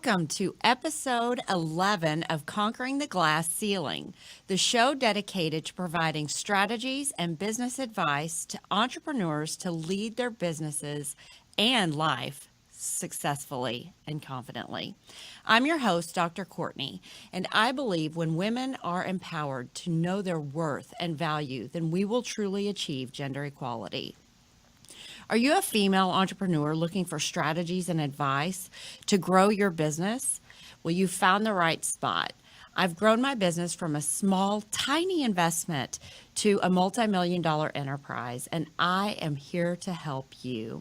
Welcome to episode 11 of Conquering the Glass Ceiling, the show dedicated to providing strategies and business advice to entrepreneurs to lead their businesses and life successfully and confidently. I'm your host, Dr. Cortney, and I believe when women are empowered to know their worth and value, then we will truly achieve gender equality. Are you a female entrepreneur looking for strategies and advice to grow your business? Well, you found the right spot. I've grown my business from a small, tiny investment to a multi-million-dollar enterprise, and I am here to help you.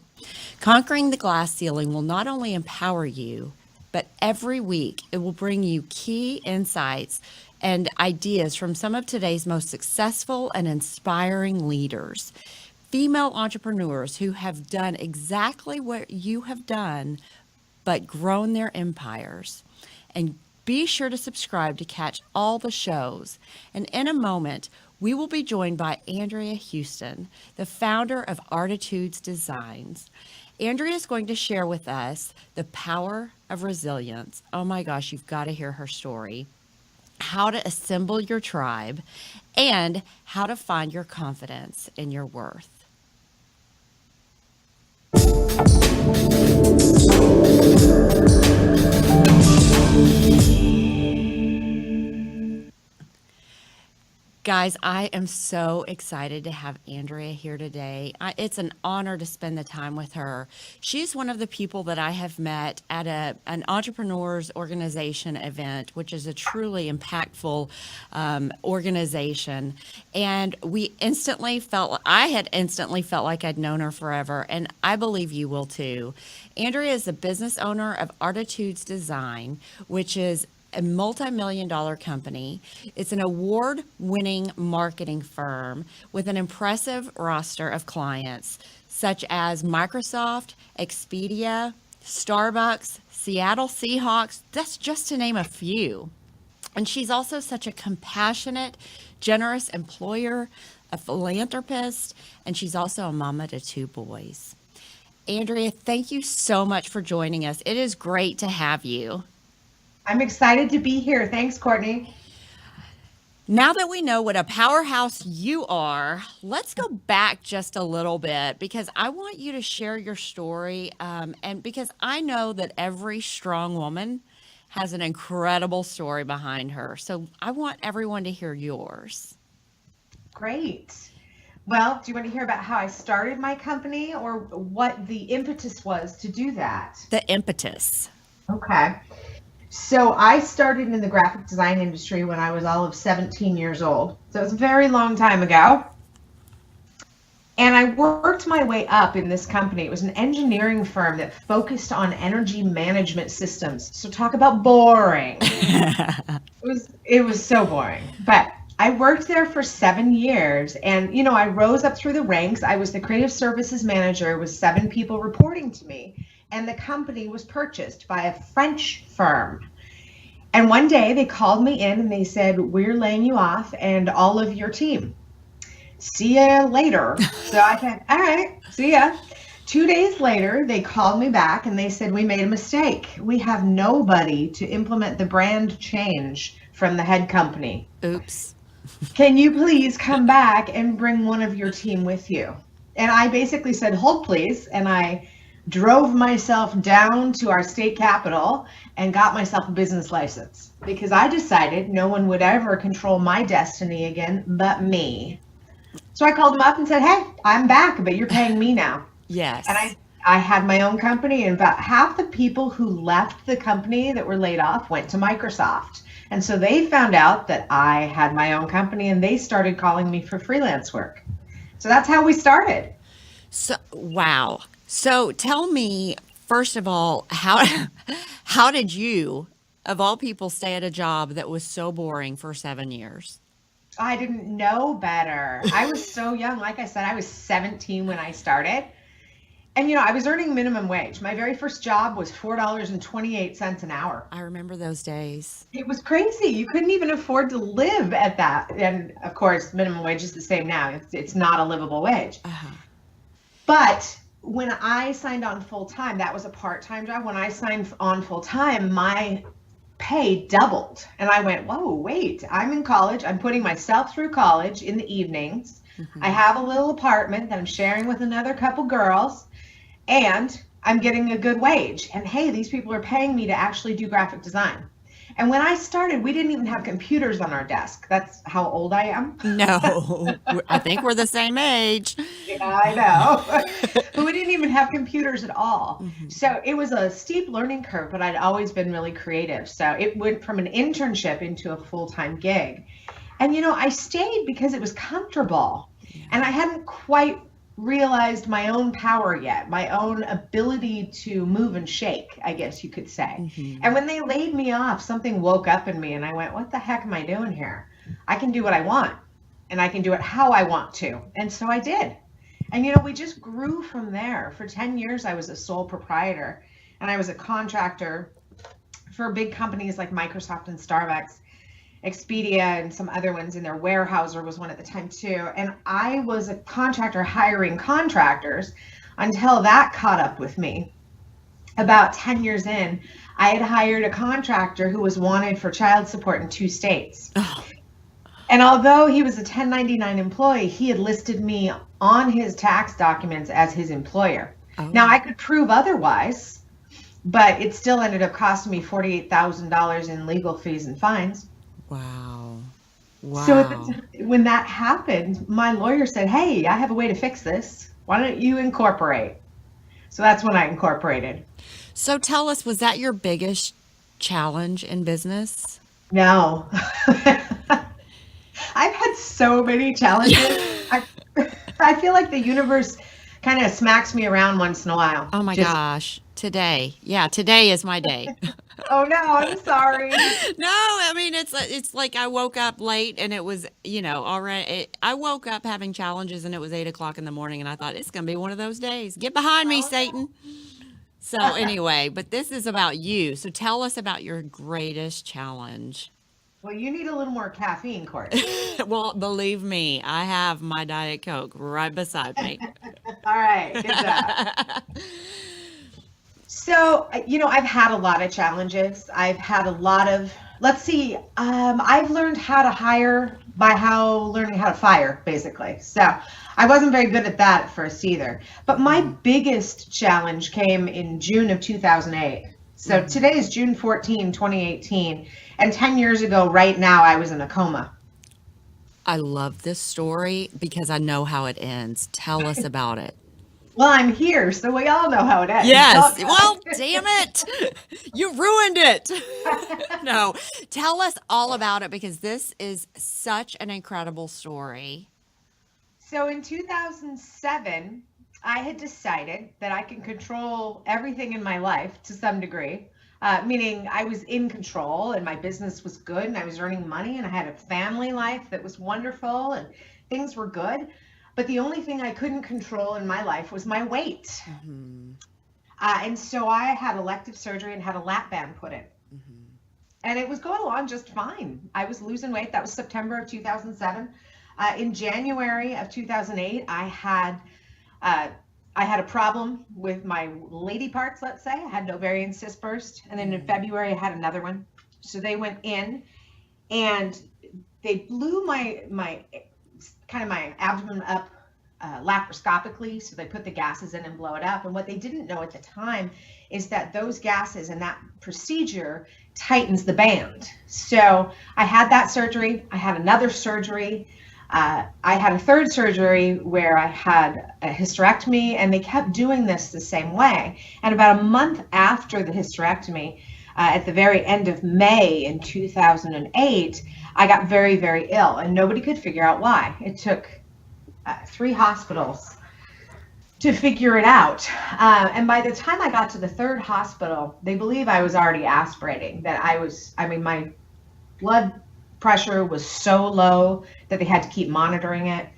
Conquering the Glass Ceiling will not only empower you, but every week it will bring you key insights and ideas from some of today's most successful and inspiring leaders. Female entrepreneurs who have done exactly what you have done, but grown their empires. And be sure to subscribe to catch all the shows. And in a moment, we will be joined by Andrea Heuston, the founder of Artitudes Designs. Andrea is going to share with us the power of resilience. Oh my gosh, you've got to hear her story. How to assemble your tribe, and how to find your confidence in your worth. Guys, I am so excited to have Andrea here today. It's an honor to spend the time with her. She's one of the people that I have met at an entrepreneurs organization event, which is a truly impactful organization. And I had instantly felt like I'd known her forever, and I believe you will too. Andrea is the business owner of Artitudes Design, which is a multi-million-dollar company. It's an award-winning marketing firm with an impressive roster of clients such as Microsoft, Expedia, Starbucks, Seattle Seahawks. That's just to name a few. And she's also such a compassionate, generous employer, a philanthropist, and she's also a mama to 2 boys. Andrea, thank you so much for joining us. It is great to have you. I'm excited to be here. Thanks, Cortney. Now that we know what a powerhouse you are, let's go back just a little bit because I want you to share your story. And because I know that every strong woman has an incredible story behind her. So I want everyone to hear yours. Great. Well, do you want to hear about how I started my company or what the impetus was to do that? The impetus. Okay. So I started in the graphic design industry when I was all of 17 years old. So it was a very long time ago. And I worked my way up in this company. It was an engineering firm that focused on energy management systems. So talk about boring. It was so boring. But I worked there for 7 years. And, I rose up through the ranks. I was the creative services manager with 7 people reporting to me. And the company was purchased by a French firm. And one day they called me in and they said, "We're laying you off and all of your team. See ya later." So I said, "All right, see ya." 2 days later, they called me back and they said, "We made a mistake. We have nobody to implement the brand change from the head company. Oops. Can you please come back and bring one of your team with you?" And I basically said, "Hold please." And I drove myself down to our state capitol and got myself a business license because I decided no one would ever control my destiny again but me. So I called them up and said, "Hey, I'm back, but you're paying me now." Yes. And I had my own company, and about half the people who left the company that were laid off went to Microsoft. And so they found out that I had my own company and they started calling me for freelance work. So that's how we started. So, wow. So tell me, first of all, how did you, of all people, stay at a job that was so boring for 7 years? I didn't know better. I was so young. Like I said, I was 17 when I started. And, I was earning minimum wage. My very first job was $4.28 an hour. I remember those days. It was crazy. You couldn't even afford to live at that. And of course, minimum wage is the same now. It's not a livable wage. Uh-huh. But when I signed on full time, that was a part-time job. When I signed on full time, my pay doubled. And I went, whoa, wait, I'm in college. I'm putting myself through college in the evenings. I have a little apartment that I'm sharing with another couple girls, and I'm getting a good wage. And hey, these people are paying me to actually do graphic design. And when I started, we didn't even have computers on our desk. That's how old I am. No, I think we're the same age. Yeah, I know. But we didn't even have computers at all. So it was a steep learning curve, but I'd always been really creative. So it went from an internship into a full-time gig. And, I stayed because it was comfortable. And I hadn't quite realized my own power yet, my own ability to move and shake, I guess you could say. And when they laid me off, something woke up in me and I went, what the heck am I doing here? I can do what I want, and I can do it how I want to. And so I did. And, we just grew from there. For 10 years, I was a sole proprietor, and I was a contractor for big companies like Microsoft and Starbucks, Expedia, and some other ones in there. Weyerhaeuser was one at the time too. And I was a contractor hiring contractors until that caught up with me. About 10 years in, I had hired a contractor who was wanted for child support in 2 states. And although he was a 1099 employee, he had listed me on his tax documents as his employer. Now, I could prove otherwise, but it still ended up costing me $48,000 in legal fees and fines. Wow. So when that happened, my lawyer said, hey, I have a way to fix this. Why don't you incorporate? So that's when I incorporated. So tell us, was that your biggest challenge in business? No. I've had so many challenges. I feel like the universe kind of smacks me around once in a while. Oh my gosh. Today. Yeah, today is my day. Oh no, I'm sorry. No, I mean, it's like I woke up late and it was, already, I woke up having challenges and it was 8 o'clock in the morning and I thought it's going to be one of those days. Get behind me, Satan. So anyway, but this is about you. So tell us about your greatest challenge. Well, you need a little more caffeine, Cortney. Well, believe me, I have my Diet Coke right beside me. All right, good job. So, I've had a lot of challenges. I've had a lot of, I've learned how to hire by learning how to fire, basically. So I wasn't very good at that at first either. But my biggest challenge came in June of 2008. So today is June 14, 2018. And 10 years ago, right now, I was in a coma. I love this story because I know how it ends. Tell us about it. Well, I'm here, so we all know how it ends. Yes. Well, damn it. You ruined it. No, tell us all about it because this is such an incredible story. So in 2007, I had decided that I can control everything in my life to some degree, meaning I was in control and my business was good and I was earning money and I had a family life that was wonderful and things were good. But the only thing I couldn't control in my life was my weight. And so I had elective surgery and had a lap band put in. And it was going along just fine. I was losing weight. That was September of 2007. In January of 2008, I had a problem with my lady parts, let's say. I had an ovarian cyst burst. And then in February, I had another one. So they went in and they blew my abdomen up laparoscopically. So they put the gases in and blow it up. And what they didn't know at the time is that those gases and that procedure tightens the band. So I had that surgery. I had another surgery. I had a third surgery where I had a hysterectomy, and they kept doing this the same way. And about a month after the hysterectomy, at the very end of May in 2008, I got very, very ill, and nobody could figure out why. It took 3 hospitals to figure it out. And by the time I got to the 3rd hospital, they believe I was already aspirating, my blood pressure was so low that they had to keep monitoring it.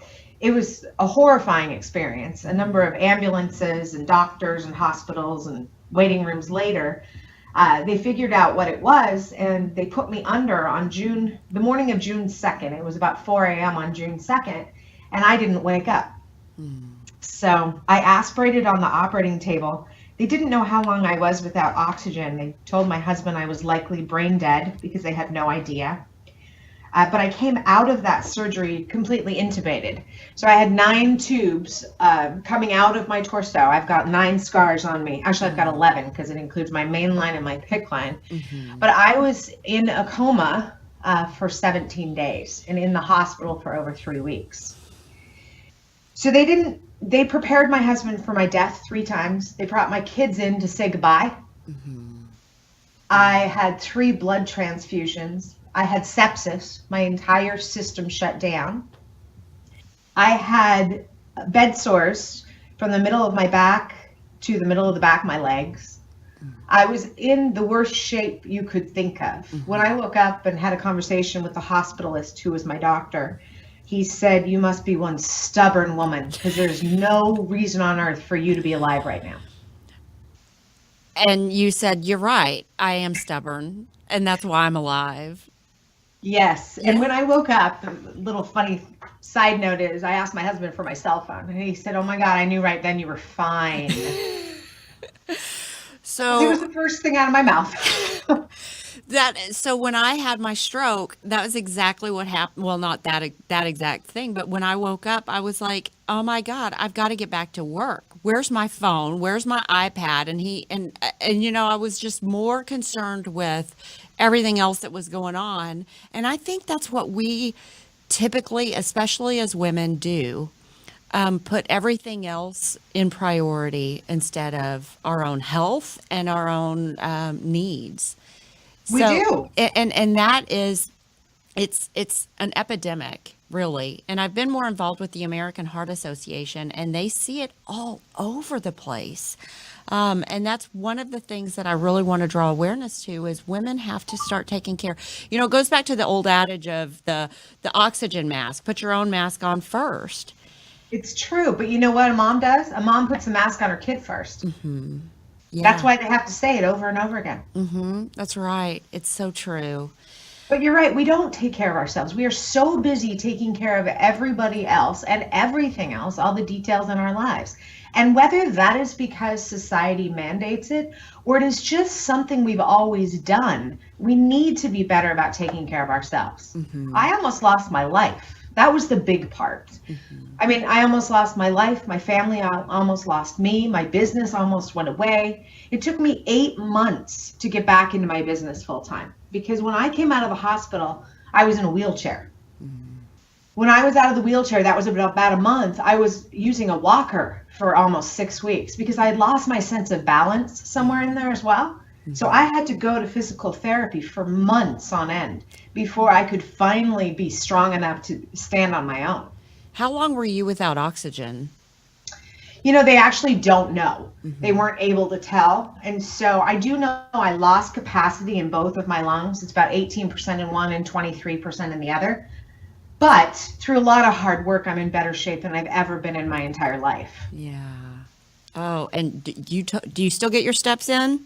It was a horrifying experience. A number of ambulances and doctors and hospitals and waiting rooms later, they figured out what it was, and they put me under on the morning of June 2nd. It was about 4 a.m. on June 2nd, and I didn't wake up. So I aspirated on the operating table. They didn't know how long I was without oxygen. They told my husband I was likely brain dead because they had no idea. But I came out of that surgery completely intubated. So I had 9 tubes coming out of my torso. I've got 9 scars on me. Actually, I've got 11 because it includes my main line and my PICC line. But I was in a coma for 17 days and in the hospital for over 3 weeks. So they prepared my husband for my death 3 times. They brought my kids in to say goodbye. I had 3 blood transfusions. I had sepsis. My entire system shut down. I had bed sores from the middle of my back to the middle of the back of my legs. I was in the worst shape you could think of. When I woke up and had a conversation with the hospitalist who was my doctor, he said, "You must be one stubborn woman because there's no reason on earth for you to be alive right now." And you said, "You're right. I am stubborn, and that's why I'm alive." Yes. And when I woke up, a little funny side note is I asked my husband for my cell phone and he said, "Oh my God, I knew right then you were fine." So it was the first thing out of my mouth. So when I had my stroke, that was exactly what happened. Well, not that exact thing, but when I woke up, I was like, "Oh my God, I've got to get back to work. Where's my phone? Where's my iPad?" And I was just more concerned with everything else that was going on. And I think that's what we typically, especially as women, do. Put everything else in priority instead of our own health and our own needs. We do. And that is, it's an epidemic, really. And I've been more involved with the American Heart Association, and they see it all over the place. And that's one of the things that I really want to draw awareness to is women have to start taking care. It goes back to the old adage of the oxygen mask. Put your own mask on first. It's true. But you know what a mom does? A mom puts a mask on her kid first. Yeah. That's why they have to say it over and over again. That's right. It's so true. But you're right. We don't take care of ourselves. We are so busy taking care of everybody else and everything else, all the details in our lives. And whether that is because society mandates it or it is just something we've always done, we need to be better about taking care of ourselves. I almost lost my life. That was the big part. I mean, I almost lost my life. My family almost lost me. My business almost went away. It took me 8 months to get back into my business full time because when I came out of the hospital, I was in a wheelchair. When I was out of the wheelchair, that was about a month. I was using a walker for almost 6 weeks because I had lost my sense of balance somewhere in there as well. So I had to go to physical therapy for months on end before I could finally be strong enough to stand on my own. How long were you without oxygen? They actually don't know. They weren't able to tell. And so I do know I lost capacity in both of my lungs. It's about 18% in one and 23% in the other. But through a lot of hard work, I'm in better shape than I've ever been in my entire life. Yeah. Oh, and do you still get your steps in?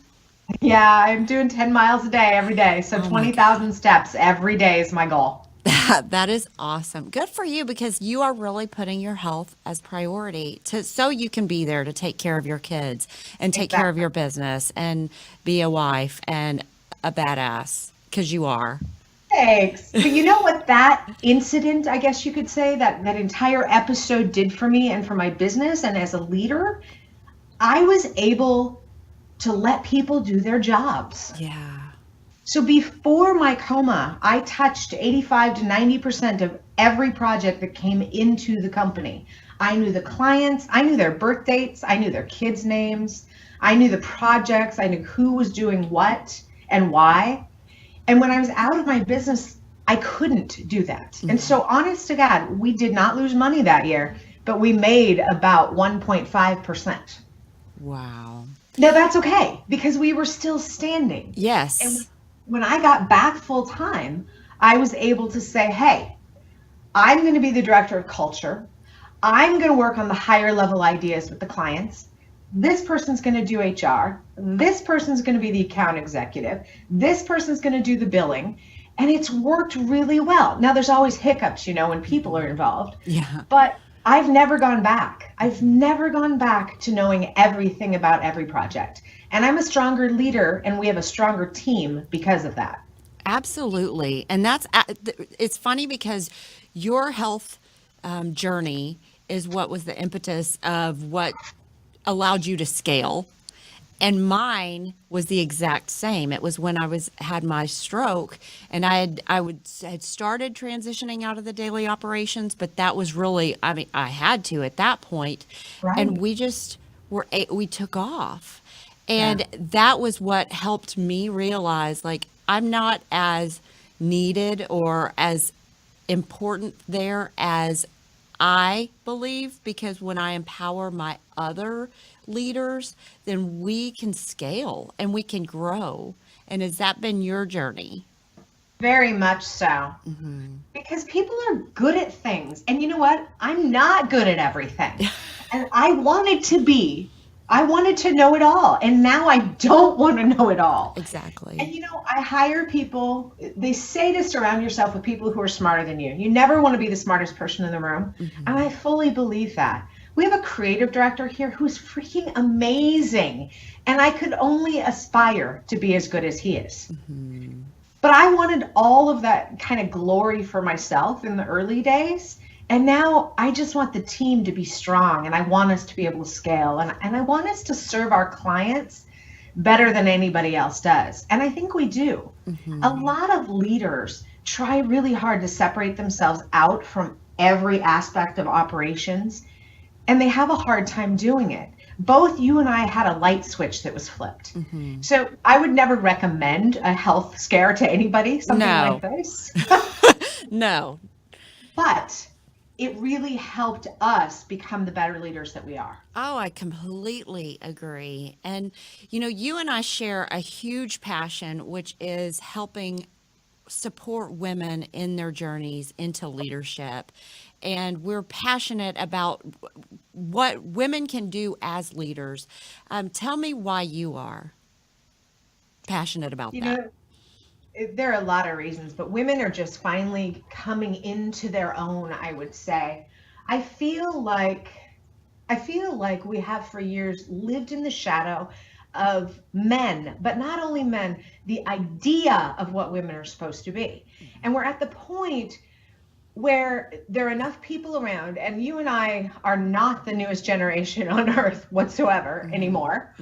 Yeah, I'm doing 10 miles a day every day. So 20,000 steps every day is my goal. That is awesome. Good for you because you are really putting your health as priority so you can be there to take care of your kids and take care of your business and be a wife and a badass because you are. Thanks. But you know what that incident, I guess you could say, that entire episode did for me and for my business and as a leader? I was able to let people do their jobs. Yeah. So before my coma, I touched 85 to 90% of every project that came into the company. I knew the clients, I knew their birth dates, I knew their kids' names, I knew the projects, I knew who was doing what and why. And when I was out of my business, I couldn't do that. And so honest to God, we did not lose money that year, but we made about 1.5%. Wow. Now that's okay because we were still standing. Yes. And when I got back full time, I was able to say, hey, I'm going to be the director of culture. I'm going to work on the higher level ideas with the clients. This person's going to do HR. This person's going to be the account executive. This person's going to do the billing. And it's worked really well. Now there's always hiccups, when people are involved. Yeah. But I've never gone back. I've never gone back to knowing everything about every project. And I'm a stronger leader, and we have a stronger team because of that. Absolutely. And it's funny because your health journey is what was the impetus of what allowed you to scale. And mine was the exact same. It was when had my stroke, and had started transitioning out of the daily operations, but that was really, I mean, I had to at that point, and Right. we took off. Yeah. And that was what helped me realize, like, I'm not as needed or as important there as I believe, because when I empower my other leaders, then we can scale and we can grow. And has that been your journey? Very much so. Because people are good at things. And you know what? I'm not good at everything. And I wanted to be. I wanted to know it all. And now I don't want to know it all. Exactly. And I hire people. They say to surround yourself with people who are smarter than you. You never want to be the smartest person in the room. And I fully believe that. We have a creative director here who's freaking amazing. And I could only aspire to be as good as he is. But I wanted all of that kind of glory for myself in the early days. And now I just want the team to be strong, and I want us to be able to scale, and I want us to serve our clients better than anybody else does. And I think we do. A lot of leaders try really hard to separate themselves out from every aspect of operations, and they have a hard time doing it. Both you and I had a light switch that was flipped. So I would never recommend a health scare to anybody, something No. like this. No. But it really helped us become the better leaders that we are. Oh, I completely agree. And, you and I share a huge passion, which is helping support women in their journeys into leadership. And we're passionate about what women can do as leaders. Tell me why you are passionate about You that. know, there are a lot of reasons, but women are just finally coming into their own, I would say. I feel like we have for years lived in the shadow of men, but not only men, the idea of what women are supposed to be. And we're at the point where there are enough people around, and you and I are not the newest generation on earth whatsoever anymore.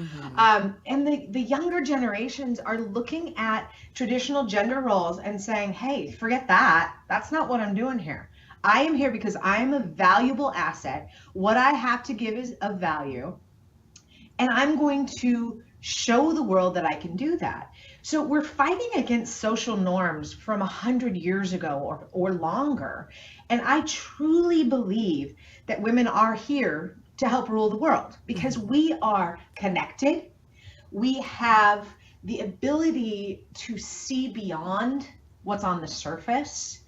And the younger generations are looking at traditional gender roles and saying, hey, forget that. That's not what I'm doing here. I am here because I'm a valuable asset. What I have to give is of value. And I'm going to show the world that I can do that. So we're fighting against social norms from 100 years ago or longer. And I truly believe that women are here to help rule the world because we are connected. We have the ability to see beyond what's on the surface.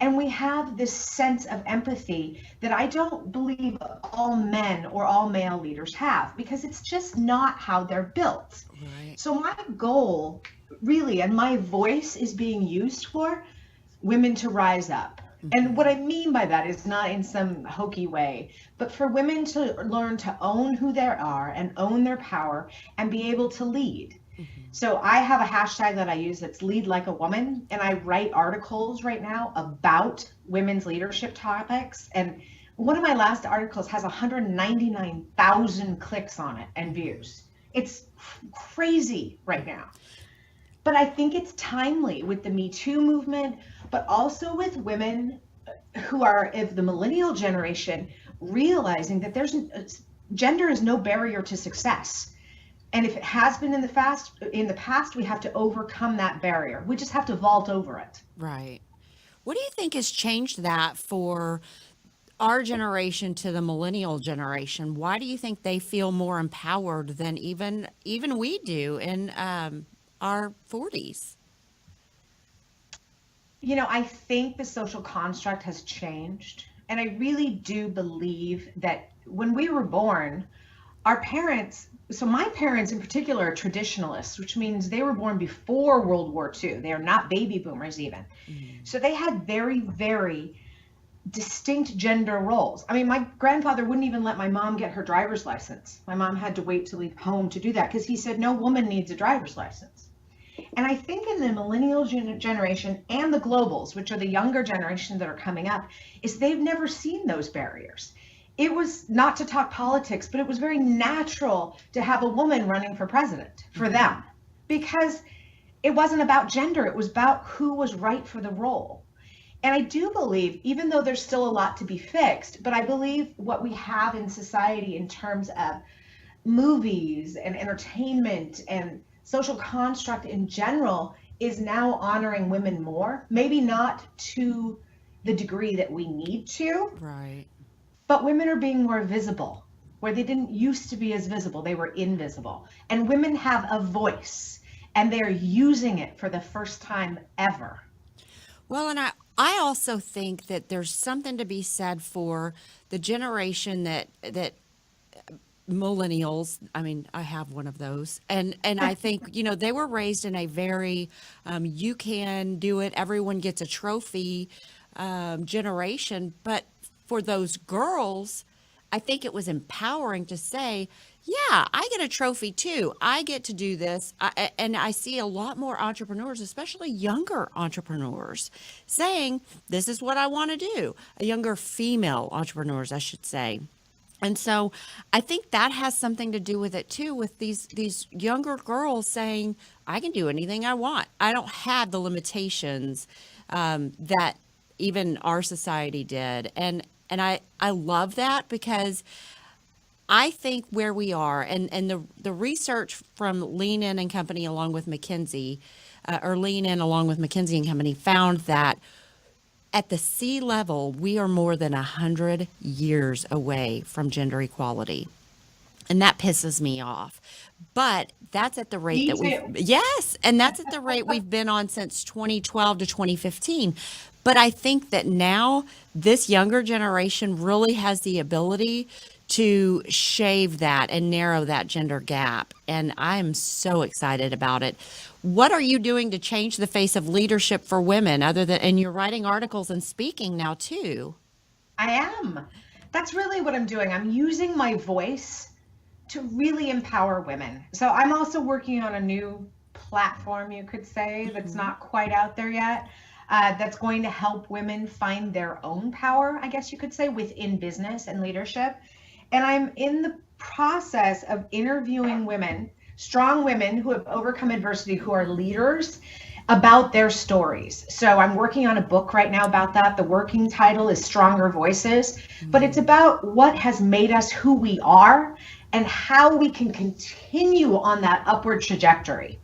And we have this sense of empathy that I don't believe all men or all male leaders have, because it's just not how they're built. Right. So my goal, really, and my voice is being used for women to rise up. And what I mean by that is not in some hokey way, but for women to learn to own who they are and own their power and be able to lead. So I have a hashtag that I use that's lead like a woman, and I write articles right now about women's leadership topics. And one of my last articles has 199,000 clicks on it and views. It's crazy right now. But I think it's timely with the Me Too movement, but also with women who are of the millennial generation realizing that gender is no barrier to success. And if it has been in the past, we have to overcome that barrier. We just have to vault over it. Right. What do you think has changed that for our generation to the millennial generation? Why do you think they feel more empowered than even we do in our 40s? I think the social construct has changed. And I really do believe that when we were born, our parents, so my parents in particular, are traditionalists, which means they were born before World War II. They are not baby boomers even. So they had very, very distinct gender roles. I mean, my grandfather wouldn't even let my mom get her driver's license. My mom had to wait to leave home to do that because he said no woman needs a driver's license. And I think in the millennial generation and the globals, which are the younger generation that are coming up, is they've never seen those barriers. It was not to talk politics, but it was very natural to have a woman running for president for them because it wasn't about gender. It was about who was right for the role. And I do believe, even though there's still a lot to be fixed, but I believe what we have in society in terms of movies and entertainment and social construct in general is now honoring women more. Maybe not to the degree that we need to. Right. But women are being more visible, where they didn't used to be as visible. They were invisible. And women have a voice, and they're using it for the first time ever. Well, and I also think that there's something to be said for the generation that millennials, I mean, I have one of those. And I think, they were raised in a very, you can do it, everyone gets a trophy generation. But for those girls, I think it was empowering to say, yeah, I get a trophy too. I get to do this. And I see a lot more entrepreneurs, especially younger entrepreneurs, saying, this is what I want to do. Younger female entrepreneurs, I should say. And so I think that has something to do with it too, with these younger girls saying, I can do anything I want. I don't have the limitations that even our society did. And I love that because I think where we are, and the research from Lean In and Company along with McKinsey, or Lean In along with McKinsey and Company, found that at the C level, we are more than 100 years away from gender equality. And that pisses me off. But that's at the rate that yes, and that's at the rate we've been on since 2012 to 2015. But I think that now this younger generation really has the ability to shave that and narrow that gender gap. And I am so excited about it. What are you doing to change the face of leadership for women and you're writing articles and speaking now too? I am. That's really what I'm doing. I'm using my voice to really empower women. So I'm also working on a new platform, you could say, that's not quite out there yet. That's going to help women find their own power, I guess you could say, within business and leadership. And I'm in the process of interviewing women, strong women who have overcome adversity, who are leaders, about their stories. So I'm working on a book right now about that. The working title is Stronger Voices, but it's about what has made us who we are and how we can continue on that upward trajectory.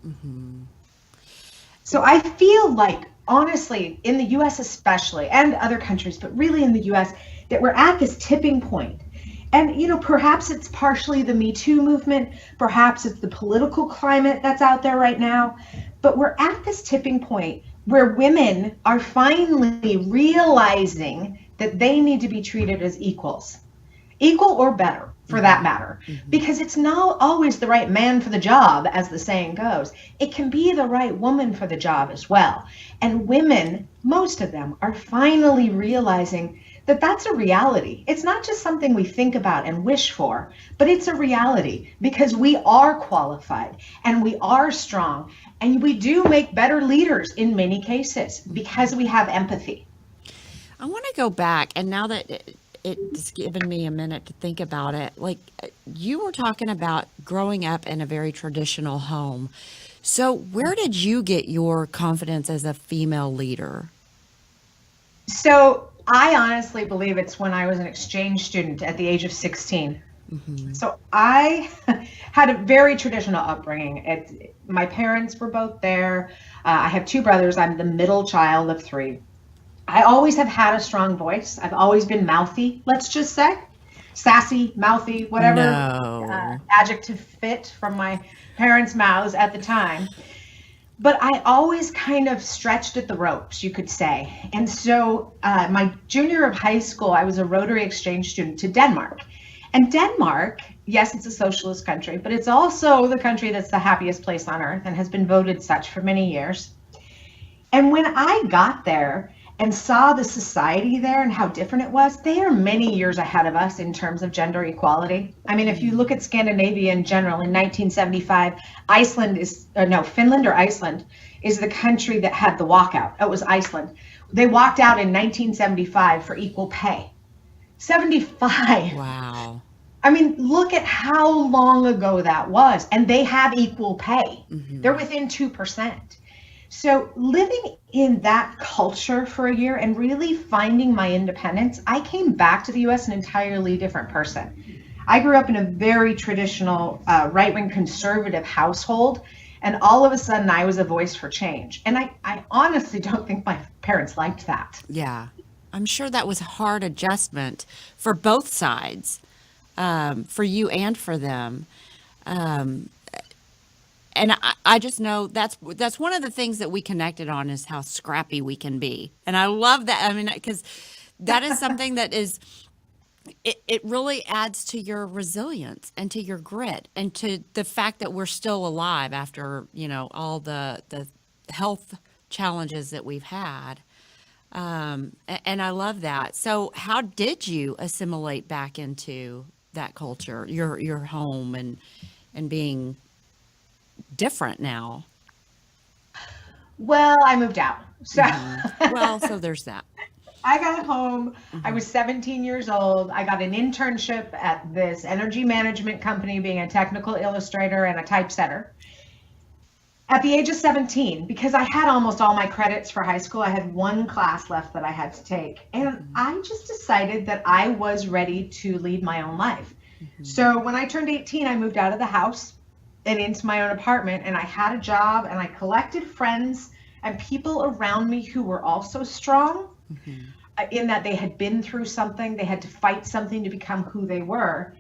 So I feel like, honestly, in the US especially, and other countries, but really in the US, that we're at this tipping point. And, perhaps it's partially the Me Too movement, perhaps it's the political climate that's out there right now, but we're at this tipping point where women are finally realizing that they need to be treated as equal or better, for that matter, because it's not always the right man for the job, as the saying goes. It can be the right woman for the job as well. And women, most of them, are finally realizing that that's a reality. It's not just something we think about and wish for, but it's a reality because we are qualified and we are strong and we do make better leaders in many cases because we have empathy. I want to go back, and now that it's given me a minute to think about it, like you were talking about growing up in a very traditional home. So where did you get your confidence as a female leader? So I honestly believe it's when I was an exchange student at the age of 16. So I had a very traditional upbringing. My parents were both there. I have two brothers. I'm the middle child of three. I always have had a strong voice. I've always been mouthy, let's just say. Sassy, mouthy, whatever adjective fit from my parents' mouths at the time. But I always kind of stretched at the ropes, you could say. And so my junior year of high school, I was a Rotary exchange student to Denmark. And Denmark, yes, it's a socialist country, but it's also the country that's the happiest place on earth and has been voted such for many years. And when I got there and saw the society there and how different it was, they are many years ahead of us in terms of gender equality. I mean, if you look at Scandinavia in general, in 1975, Finland or Iceland is the country that had the walkout. It was Iceland. They walked out in 1975 for equal pay. 75. Wow. I mean, look at how long ago that was. And they have equal pay. Mm-hmm. They're within 2%. So living in that culture for a year and really finding my independence, I came back to the US an entirely different person. I grew up in a very traditional right-wing conservative household, and all of a sudden I was a voice for change. And I honestly don't think my parents liked that. Yeah. I'm sure that was a hard adjustment for both sides, for you and for them. And I just know that's one of the things that we connected on is how scrappy we can be. And I love that. I mean, because that is something that it really adds to your resilience and to your grit and to the fact that we're still alive after, all the health challenges that we've had. And I love that. So how did you assimilate back into that culture, your home and being different now? Well, I moved out. So Well, so there's that. I got home. I was 17 years old. I got an internship at this energy management company, being a technical illustrator and a typesetter. At the age of 17, because I had almost all my credits for high school, I had one class left that I had to take. And I just decided that I was ready to lead my own life. So when I turned 18, I moved out of the house and into my own apartment, and I had a job, and I collected friends and people around me who were also strong in that they had been through something, they had to fight something to become who they were.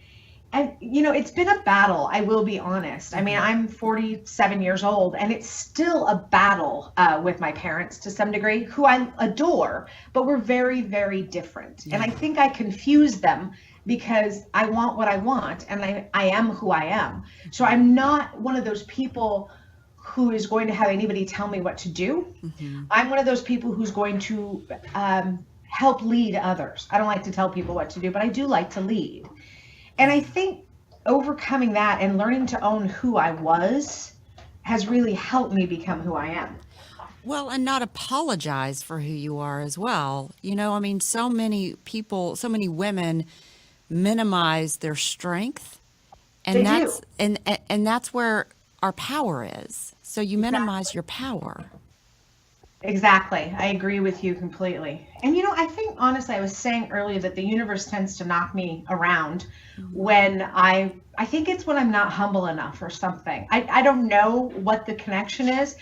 And, it's been a battle, I will be honest. I mean, I'm 47 years old, and it's still a battle with my parents to some degree, who I adore, but we're very, very different. And I think I confuse them because I want what I want, and I am who I am. So I'm not one of those people who is going to have anybody tell me what to do. I'm one of those people who's going to help lead others. I don't like to tell people what to do, but I do like to lead. And I think overcoming that and learning to own who I was has really helped me become who I am. Well, and not apologize for who you are as well. I mean, so many people, so many women minimize their strength, and They that's do. and that's where our power is. So you minimize Exactly. your power. Exactly. I agree with you completely. And I think honestly, I was saying earlier that the universe tends to knock me around when I think it's when I'm not humble enough or something. I don't know what the connection is,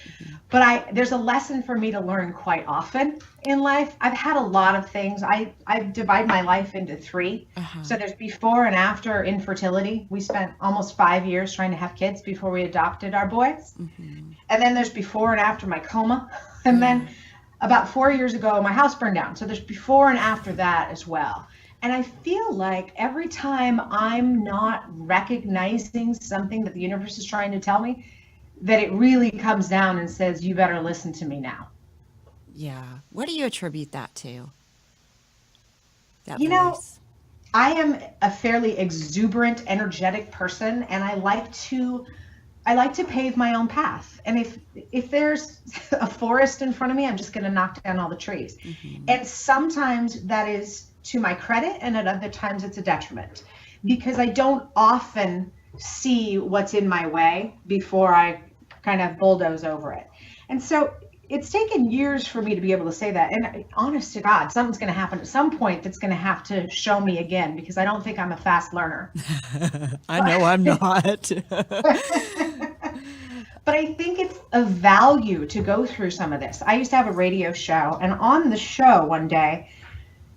but there's a lesson for me to learn quite often in life. I've had a lot of things. I divide my life into 3. So there's before and after infertility. We spent almost 5 years trying to have kids before we adopted our boys. And then there's before and after my coma. And then about 4 years ago, my house burned down. So there's before and after that as well. And I feel like every time I'm not recognizing something that the universe is trying to tell me, that it really comes down and says, you better listen to me now. Yeah. What do you attribute that to? That voice? I am a fairly exuberant, energetic person, and I like to pave my own path. And if there's a forest in front of me, I'm just going to knock down all the trees. And sometimes that is to my credit, and at other times it's a detriment, because I don't often see what's in my way before I kind of bulldoze over it. And so it's taken years for me to be able to say that. And honest to God, something's going to happen at some point that's going to have to show me again, because I don't think I'm a fast learner. I know I'm not. But I think it's of value to go through some of this. I used to have a radio show, and on the show one day,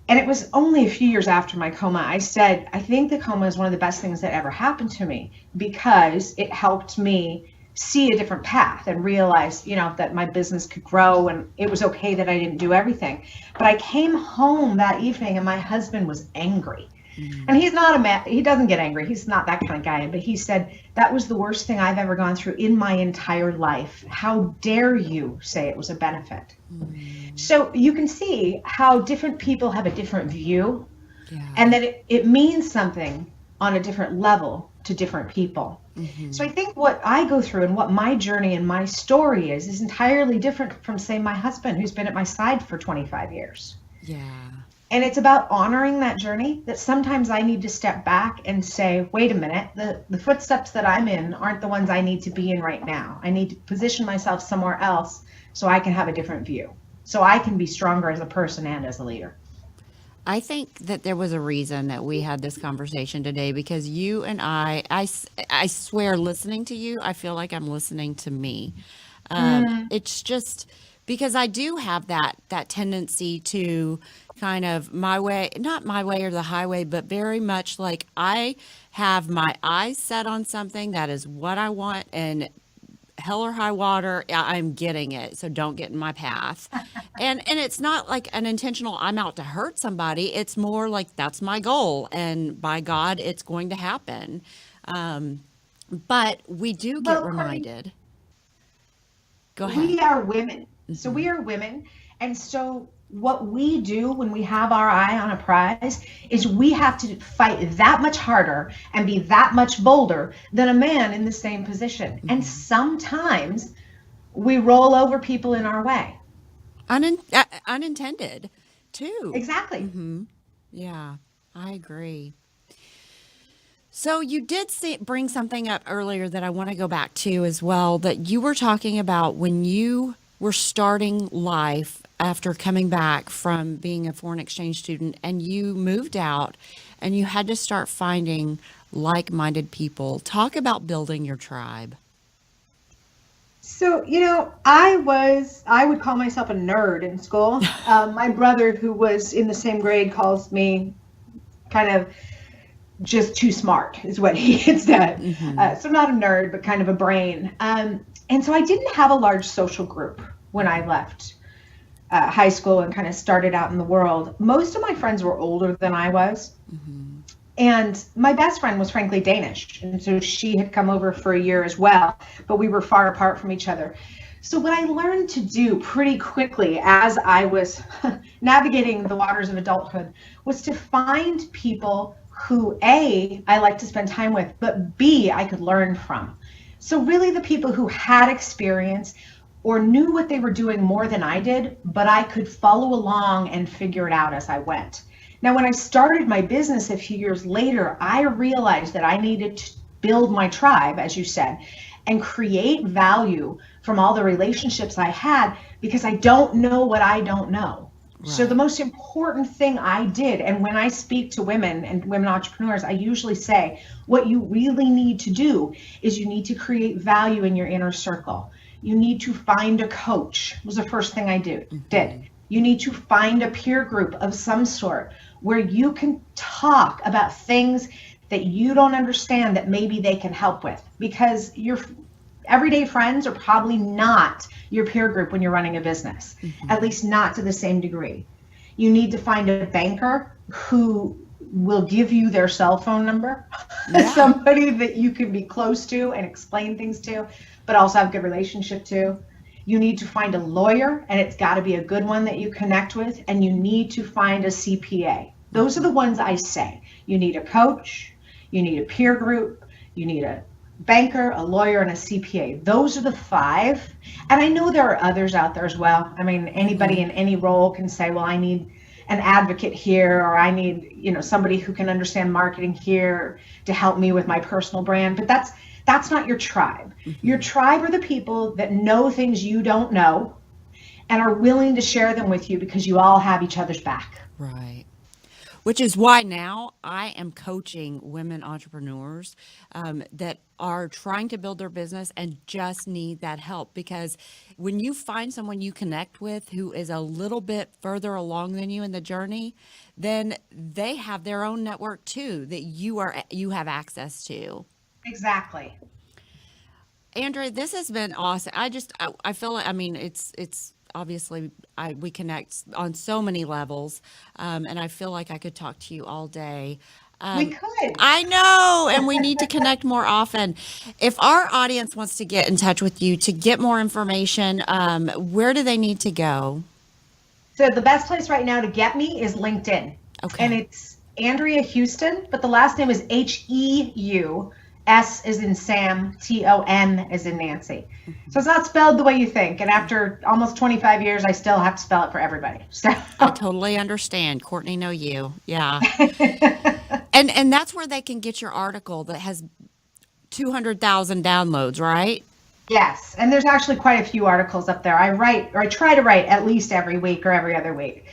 and it was only a few years after my coma, I said, I think the coma is one of the best things that ever happened to me, because it helped me see a different path and realize, that my business could grow, and it was okay that I didn't do everything. But I came home that evening and my husband was angry. And he's not a man, he doesn't get angry. He's not that kind of guy. But he said, that was the worst thing I've ever gone through in my entire life. How dare you say it was a benefit? So you can see how different people have a different view, and that it means something on a different level to different people. So I think what I go through and what my journey and my story is entirely different from, say, my husband, who's been at my side for 25 years. Yeah. And it's about honoring that journey, that sometimes I need to step back and say, wait a minute, the footsteps that I'm in aren't the ones I need to be in right now. I need to position myself somewhere else so I can have a different view, so I can be stronger as a person and as a leader. I think that there was a reason that we had this conversation today, because you and I swear, listening to you, I feel like I'm listening to me. It's just because I do have that tendency to kind of my way, not my way or the highway, but very much like I have my eyes set on something, that is what I want, and hell or high water, I'm getting it. So don't get in my path. And it's not like an intentional, I'm out to hurt somebody. It's more like that's my goal. And by God, it's going to happen. But we do get Well, reminded. Go ahead. we are women. So we are women. And so what we do when we have our eye on a prize is we have to fight that much harder and be that much bolder than a man in the same position. And sometimes we roll over people in our way. Unintended, too. Exactly. Yeah, I agree. So you did bring something up earlier that I want to go back to as well, that you were talking about when you were starting life after coming back from being a foreign exchange student, and you moved out and you had to start finding like-minded people. Talk about building your tribe. So, I would call myself a nerd in school. My brother, who was in the same grade, calls me kind of just too smart, is what he had said. So not a nerd, but kind of a brain. And so I didn't have a large social group when I left high school and kind of started out in the world. Most of my friends were older than I was. And my best friend was frankly Danish. And so she had come over for a year as well, but we were far apart from each other. So what I learned to do pretty quickly as I was navigating the waters of adulthood was to find people who, A, I like to spend time with, but B, I could learn from. So really the people who had experience or knew what they were doing more than I did, but I could follow along and figure it out as I went. Now, when I started my business a few years later, I realized that I needed to build my tribe, as you said, and create value from all the relationships I had, because I don't know what I don't know. Right. So the most important thing I did, and when I speak to women and women entrepreneurs, I usually say, what you really need to do is you need to create value in your inner circle. You need to find a coach, was the first thing I did. You need to find a peer group of some sort where you can talk about things that you don't understand that maybe they can help with, because your everyday friends are probably not your peer group when you're running a business, at least not to the same degree. You need to find a banker who will give you their cell phone number, somebody that you can be close to and explain things to, but also have a good relationship to. You need to find a lawyer, and it's got to be a good one that you connect with, and you need to find a CPA. Those are the ones I say. You need a coach, you need a peer group, you need a banker, a lawyer, and a CPA. Those are the 5. And I know there are others out there as well. I mean, anybody in any role can say, well, I need an advocate here, or I need, somebody who can understand marketing here to help me with my personal brand. But that's not your tribe. Your tribe are the people that know things you don't know and are willing to share them with you, because you all have each other's back. Right. Which is why now I am coaching women entrepreneurs that are trying to build their business and just need that help. Because when you find someone you connect with who is a little bit further along than you in the journey, then they have their own network too that you have access to. Exactly. Andrea, this has been awesome. I feel like, it's obviously we connect on so many levels, and I feel like I could talk to you all day. We could. I know, and we need to connect more often. If our audience wants to get in touch with you to get more information, where do they need to go? So the best place right now to get me is LinkedIn. Okay. And it's Andrea Heuston, but the last name is Heu. S is in Sam, Ton is in Nancy. So it's not spelled the way you think. And after almost 25 years, I still have to spell it for everybody. So I totally understand. Courtney, know you. Yeah. And that's where they can get your article that has 200,000 downloads, right? Yes. And there's actually quite a few articles up there. I try to write at least every week or every other week.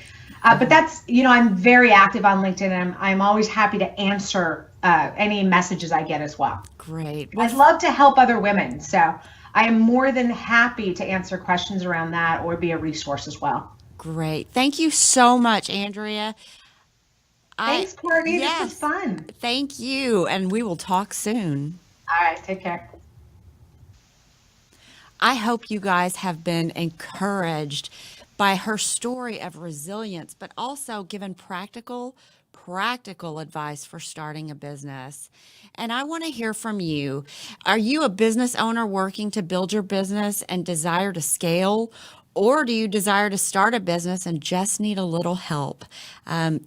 But that's, I'm very active on LinkedIn, and I'm always happy to answer any messages I get as well. Great. I'd love to help other women. So I am more than happy to answer questions around that or be a resource as well. Great. Thank you so much, Andrea. Thanks, Courtney. Yes. This was fun. Thank you. And we will talk soon. All right. Take care. I hope you guys have been encouraged by her story of resilience, but also given practical advice for starting a business. And I want to hear from you. Are you a business owner working to build your business and desire to scale? Or do you desire to start a business and just need a little help?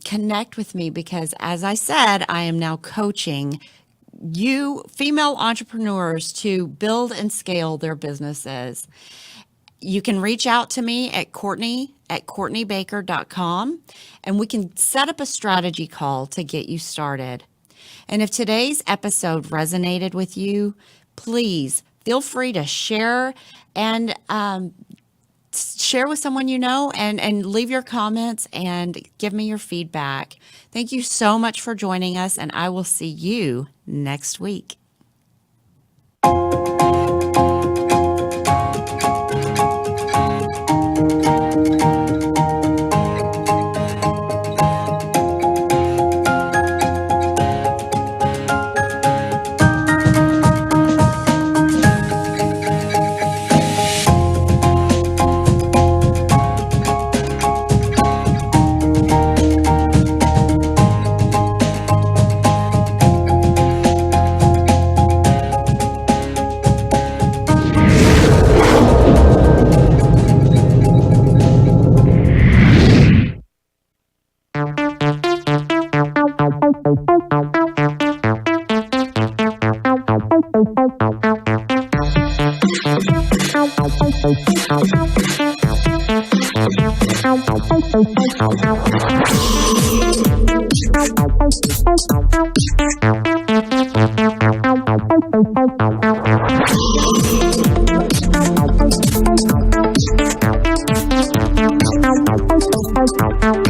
Connect with me because, as I said, I am now coaching you female entrepreneurs to build and scale their businesses. You can reach out to me at Cortney@CourtneyBaker.com, and we can set up a strategy call to get you started. And if today's episode resonated with you, please feel free to share and share with someone you know and leave your comments and give me your feedback. Thank you so much for joining us, and I will see you next week. Thank you.